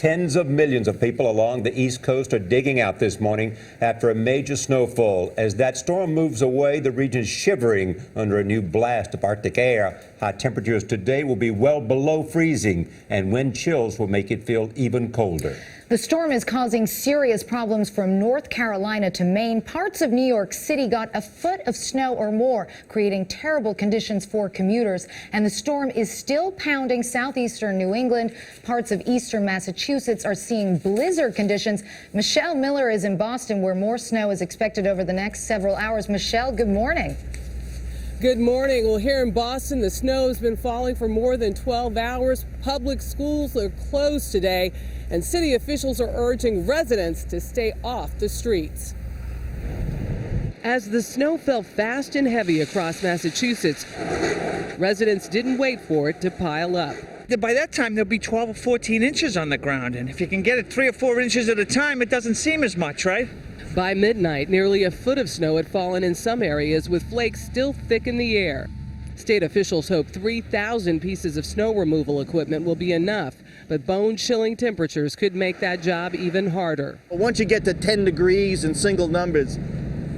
Tens of millions of people along the East Coast are digging out this morning after a major snowfall. As that storm moves away, the region is shivering under a new blast of Arctic air. High temperatures today will be well below freezing, and wind chills will make it feel even colder. The storm is causing serious problems from North Carolina to Maine. Parts of New York City got a foot of snow or more, creating terrible conditions for commuters. And the storm is still pounding southeastern New England. Parts of eastern Massachusetts are seeing blizzard conditions. Michelle Miller is in Boston, where more snow is expected over the next several hours. Michelle, good morning. Good morning. Well, here in Boston, the snow has been falling for more than 12 hours. Public schools are closed today, and city officials are urging residents to stay off the streets. As the snow fell fast and heavy across Massachusetts, residents didn't wait for it to pile up. By that time, there'll be 12 or 14 inches on the ground, and if you can get it 3 or 4 inches at a time, it doesn't seem as much, right? By midnight, nearly a foot of snow had fallen in some areas, with flakes still thick in the air. State officials hope 3,000 pieces of snow removal equipment will be enough, but bone-chilling temperatures could make that job even harder. Once you get to 10 degrees in single numbers,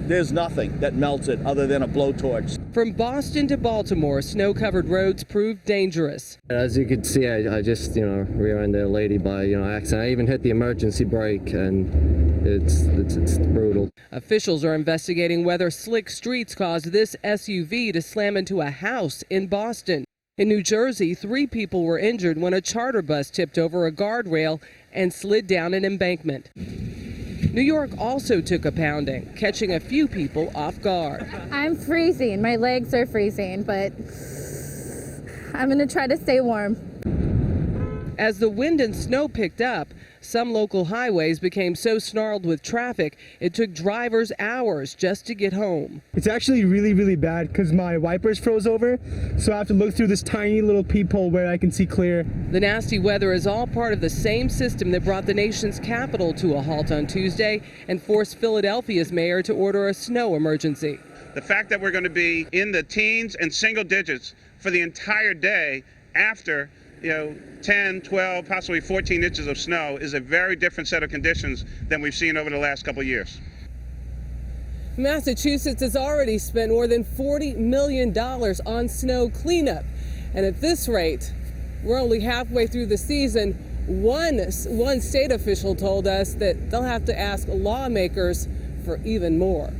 there's nothing that melts it other than a blowtorch. From Boston to Baltimore, snow-covered roads proved dangerous. As you can see, I just, rear-ended a lady by, accident. I even hit the emergency brake, and it's brutal. Officials are investigating whether slick streets caused this SUV to slam into a house in Boston. In New Jersey, 3 people were injured when a charter bus tipped over a guardrail and slid down an embankment. New York also took a pounding, catching a few people off guard. I'm freezing. My legs are freezing, but I'm going to try to stay warm. As the wind and snow picked up, some local highways became so snarled with traffic, it took drivers hours just to get home. It's actually really, really bad because my wipers froze over, so I have to look through this tiny little peephole where I can see clear. The nasty weather is all part of the same system that brought the nation's capital to a halt on Tuesday and forced Philadelphia's mayor to order a snow emergency. The fact that we're going to be in the teens and single digits for the entire day after 10, 12, possibly 14 inches of snow is a very different set of conditions than we've seen over the last couple of years. Massachusetts has already spent more than $40 million on snow cleanup. And at this rate, we're only halfway through the season. One state official told us that they'll have to ask lawmakers for even more.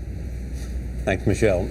Thanks, Michelle.